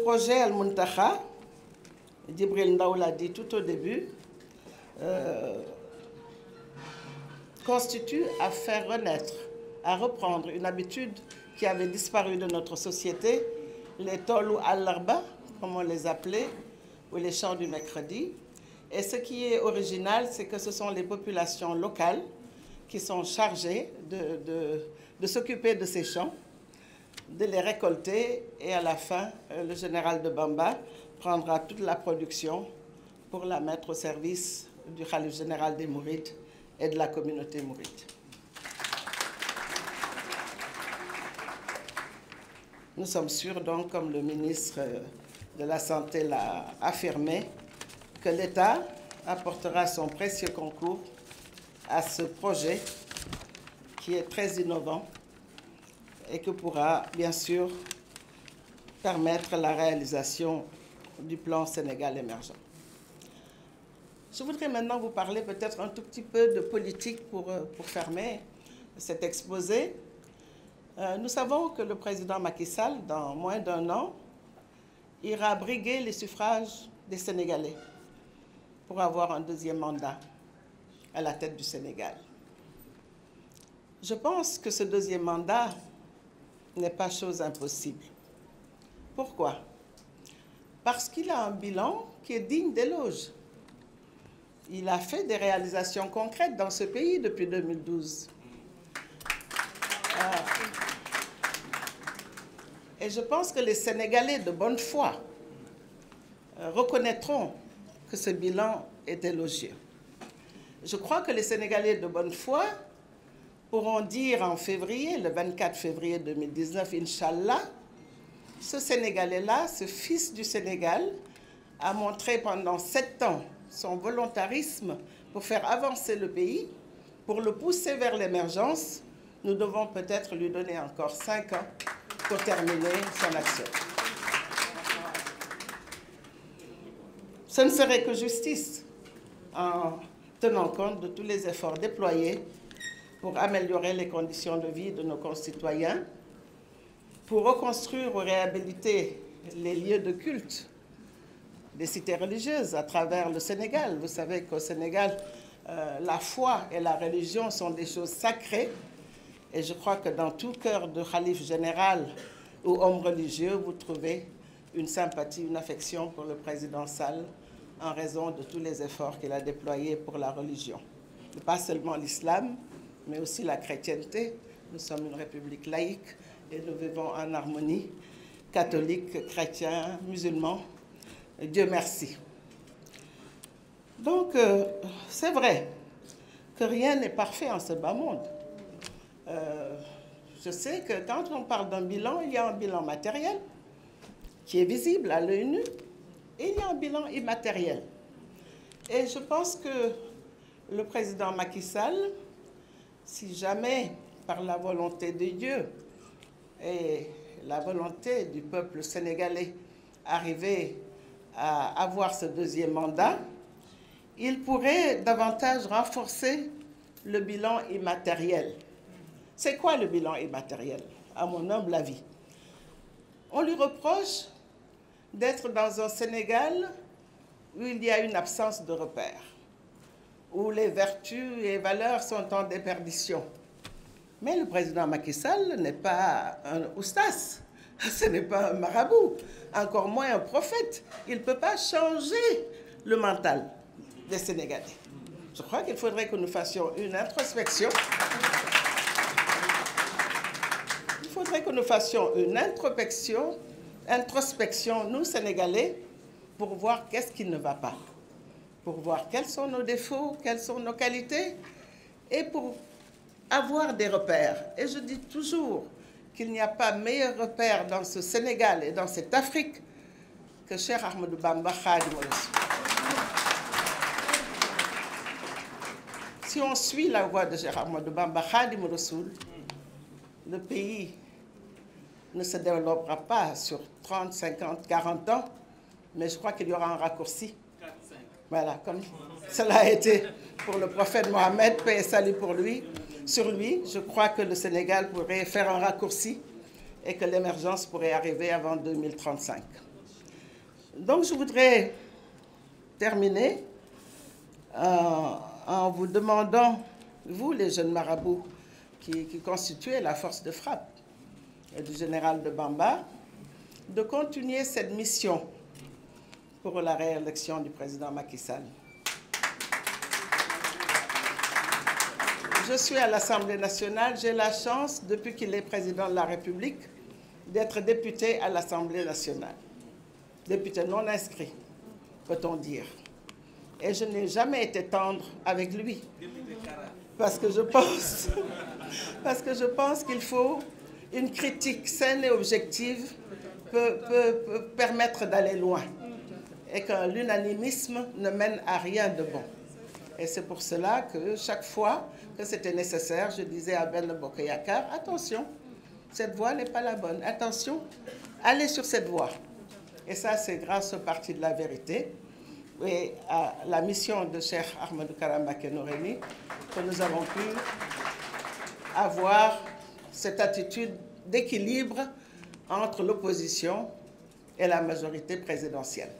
projet Al-Muntaha, Djibril Ndaw l'a dit tout au début, constitue à faire renaître, à reprendre une habitude qui avait disparu de notre société, les tolou al-larba, comme on les appelait, ou les chants du mercredi. Et ce qui est original, c'est que ce sont les populations locales qui sont chargées de s'occuper de ces chants, de les récolter, et à la fin, le général de Bamba prendra toute la production pour la mettre au service du Khalife général des Mourides et de la communauté mouride. Nous sommes sûrs donc, comme le ministre de la Santé l'a affirmé, que l'État apportera son précieux concours à ce projet qui est très innovant et qui pourra bien sûr permettre la réalisation du plan Sénégal émergent. Je voudrais maintenant vous parler peut-être un tout petit peu de politique pour fermer cet exposé. Nous savons que le président Macky Sall, dans moins d'1 an, ira briguer les suffrages des Sénégalais pour avoir un 2e mandat à la tête du Sénégal. Je pense que ce 2e mandat n'est pas chose impossible. Pourquoi? Parce qu'il a un bilan qui est digne d'éloge. Il a fait des réalisations concrètes dans ce pays depuis 2012. Et je pense que les Sénégalais de bonne foi reconnaîtront que ce bilan est élogieux. Je crois que les Sénégalais de bonne foi pourront dire en février, le 24 février 2019, Inch'Allah, ce Sénégalais-là, ce fils du Sénégal, a montré pendant 7 ans son volontarisme pour faire avancer le pays, pour le pousser vers l'émergence. Nous devons peut-être lui donner encore 5 ans pour terminer son action. Ce ne serait que justice en tenant compte de tous les efforts déployés pour améliorer les conditions de vie de nos concitoyens, pour reconstruire ou réhabiliter les lieux de culte des cités religieuses à travers le Sénégal. Vous savez qu'au Sénégal, la foi et la religion sont des choses sacrées. Et je crois que dans tout cœur de khalife général ou homme religieux, vous trouvez une sympathie, une affection pour le président Sall en raison de tous les efforts qu'il a déployés pour la religion. Et pas seulement l'islam, mais aussi la chrétienté. Nous sommes une république laïque et nous vivons en harmonie, catholiques, chrétiens, musulmans. Dieu merci. Donc, c'est vrai que rien n'est parfait en ce bas monde. Je sais que quand on parle d'un bilan, il y a un bilan matériel qui est visible à l'œil nu et il y a un bilan immatériel. Et je pense que le président Macky Sall, si jamais, par la volonté de Dieu et la volonté du peuple sénégalais, arrivait à avoir ce 2e mandat, il pourrait davantage renforcer le bilan immatériel. C'est quoi le bilan immatériel, à mon humble avis? On lui reproche d'être dans un Sénégal où il y a une absence de repères, où les vertus et valeurs sont en déperdition. Mais le président Macky Sall n'est pas un oustas, ce n'est pas un marabout, encore moins un prophète. Il ne peut pas changer le mental des Sénégalais. Je crois qu'il faudrait que nous fassions une introspection. Il faudrait que nous fassions une introspection, nous, Sénégalais, pour voir qu'est-ce qui ne va pas, pour voir quels sont nos défauts, quelles sont nos qualités, et pour avoir des repères. Et je dis toujours qu'il n'y a pas meilleur repère dans ce Sénégal et dans cette Afrique que Cheikh Ahmadou Bamba Khadim Rassoul. Si on suit la voie de Cheikh Ahmadou Bamba Khadim Rassoul, le pays ne se développera pas sur 30, 50, 40 ans, mais je crois qu'il y aura un raccourci. 4, 5. Voilà, comme cela a été pour le prophète Mohammed, paix et salut pour lui. Sur lui, je crois que le Sénégal pourrait faire un raccourci et que l'émergence pourrait arriver avant 2035. Donc je voudrais terminer en vous demandant, vous les jeunes marabouts qui constituez la force de frappe du général de Bamba, de continuer cette mission pour la réélection du président Macky Sall. Je suis à l'Assemblée nationale, j'ai la chance, depuis qu'il est président de la République, d'être député à l'Assemblée nationale. Député non inscrit, peut-on dire. Et je n'ai jamais été tendre avec lui. Parce que je pense qu'il faut une critique saine et objective peut permettre d'aller loin. Et que l'unanimisme ne mène à rien de bon. Et c'est pour cela que chaque fois que c'était nécessaire, je disais à Benno Bokk Yakaar, attention, cette voie n'est pas la bonne. Attention, allez sur cette voie. Et ça, c'est grâce au Parti de la Vérité et à la mission de Cheikh Ahmadou Kara Mbacké Noreyni que nous avons pu avoir cette attitude d'équilibre entre l'opposition et la majorité présidentielle.